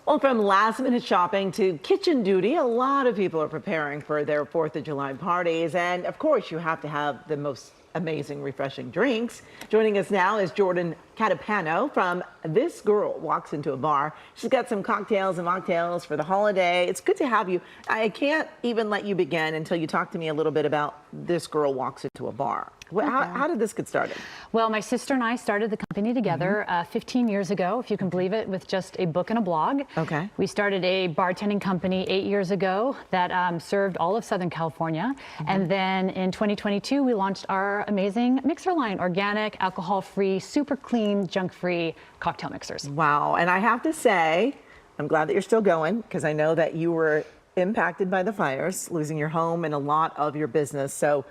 Well, from last-minute shopping to kitchen duty, a lot of people are preparing for their 4th of July parties. And of course, you have to have the most amazing, refreshing drinks. Joining us now is Jordan Catapano from This Girl Walks Into a Bar. She's got some cocktails and mocktails for the holiday. It's good to have you. I can't even let you begin until you talk to me a little bit about This Girl Walks Into a Bar. How did this get started? Well, my sister and I started the company together 15 years ago, if you can believe it, with just a book and a blog. Okay. We started a bartending company 8 years ago that served all of Southern California. And then in 2022, we launched our amazing mixer line, organic, alcohol-free, super clean, junk-free cocktail mixers. Wow. And I have to say, I'm glad that you're still going, because I know that you were impacted by the fires, losing your home and a lot of your business. So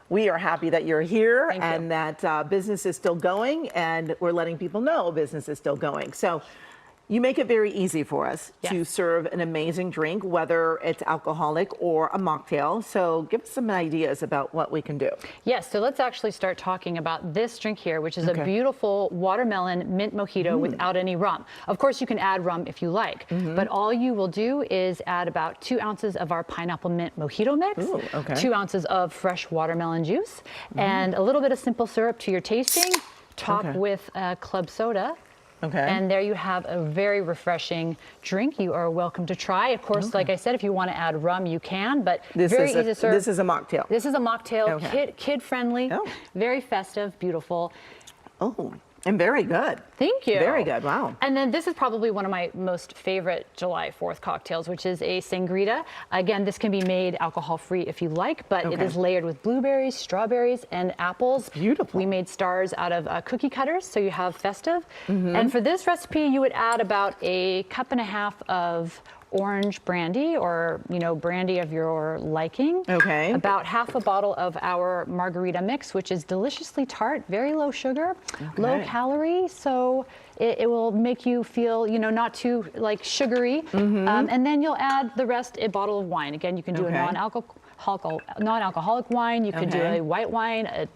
we are happy that you're here and that business is still going, and we're letting people know business is still going. So you make it very easy for us to serve an amazing drink, whether it's alcoholic or a mocktail. So give us some ideas about what we can do. Yes, so let's actually start talking about this drink here, which is a beautiful watermelon mint mojito without any rum. Of course, you can add rum if you like, but all you will do is add about 2 ounces of our pineapple mint mojito mix, 2 ounces of fresh watermelon juice, and a little bit of simple syrup to your tasting, top with club soda. And there you have a very refreshing drink. You are welcome to try. Of course, like I said, if you want to add rum, you can, but very easy to serve. This is a mocktail. This is a mocktail, kid-friendly, very festive, beautiful. Oh, and very good. Thank you. Very good, wow. And then this is probably one of my most favorite July 4th cocktails, which is a sangria. Again, this can be made alcohol-free if you like, but it is layered with blueberries, strawberries, and apples. It's beautiful. We made stars out of cookie cutters, so you have festive. And for this recipe, you would add about a cup and a half of orange brandy, or brandy of your liking. About half a bottle of our margarita mix, which is deliciously tart, very low sugar, low calorie, so it will make you feel not too like sugary. And then you'll add the rest a bottle of wine. Again, you can do a non-alcoholic wine, you can do a white wine, a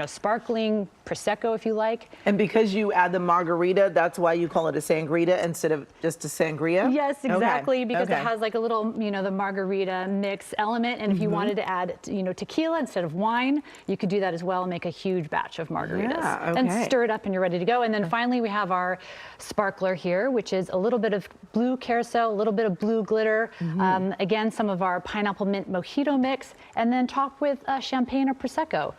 sparkling Prosecco if you like. And because you add the margarita, that's why you call it a sangria instead of just a sangria? Yes, exactly, because it has like a little, the margarita mix element. And if you wanted to add, tequila instead of wine, you could do that as well and make a huge batch of margaritas. And stir it up and you're ready to go. And then finally, we have our sparkler here, which is a little bit of blue carousel, a little bit of blue glitter. Again, some of our pineapple mint mojito mix, and then top with champagne or Prosecco.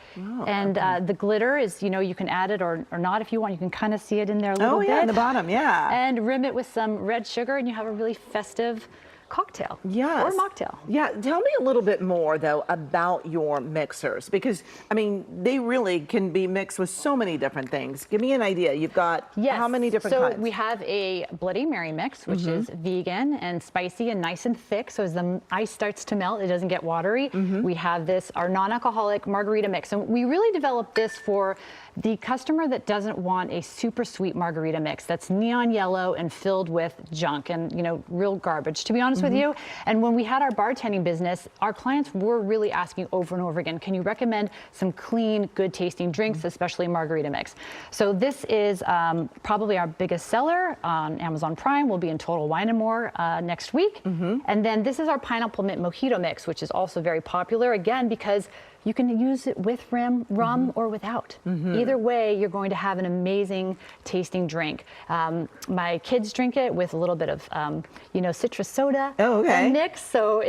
And the glitter is, you can add it or not if you want. You can kind of see it in there a little bit. In the bottom, And rim it with some red sugar, and you have a really festive cocktail or mocktail. Tell me a little bit more though about your mixers, because I mean they really can be mixed with so many different things. Give me an idea. You've got how many different kinds? So we have a Bloody Mary mix, which is vegan and spicy and nice and thick, so as the ice starts to melt, it doesn't get watery. We have our non-alcoholic margarita mix, and we really developed this for the customer that doesn't want a super sweet margarita mix that's neon yellow and filled with junk and real garbage, to be honest with you. And when we had our bartending business, our clients were really asking over and over again, can you recommend some clean, good tasting drinks, especially margarita mix? So this is probably our biggest seller on Amazon Prime. We'll be in Total Wine & More next week. And then this is our pineapple mint mojito mix, which is also very popular, again, because you can use it with rum or without. Either way, you're going to have an amazing tasting drink. My kids drink it with a little bit of, citrus soda mix. So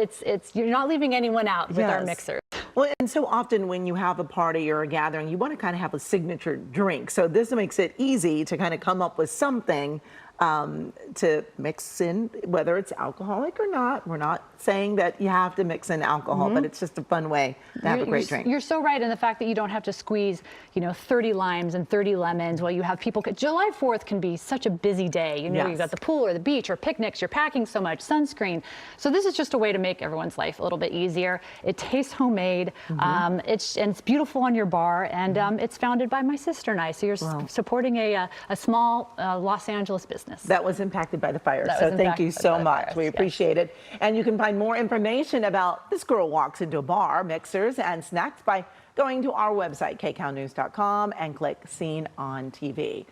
you're not leaving anyone out with our mixers. Well, and so often when you have a party or a gathering, you want to kind of have a signature drink. So this makes it easy to kind of come up with something to mix in, whether it's alcoholic or not. We're not saying that you have to mix in alcohol, but it's just a fun way to have a great drink. You're so right in the fact that you don't have to squeeze, 30 limes and 30 lemons while you have people. July 4th can be such a busy day. You've got the pool or the beach or picnics. You're packing so much, sunscreen. So this is just a way to make everyone's life a little bit easier. It tastes homemade. It's beautiful on your bar, and it's founded by my sister and I. So you're supporting a small Los Angeles business that was impacted by the fire. So thank you so much. We appreciate it. And you can find more information about This Girl Walks Into a Bar, mixers and snacks by going to our website, kcalnews.com, and click Seen on TV.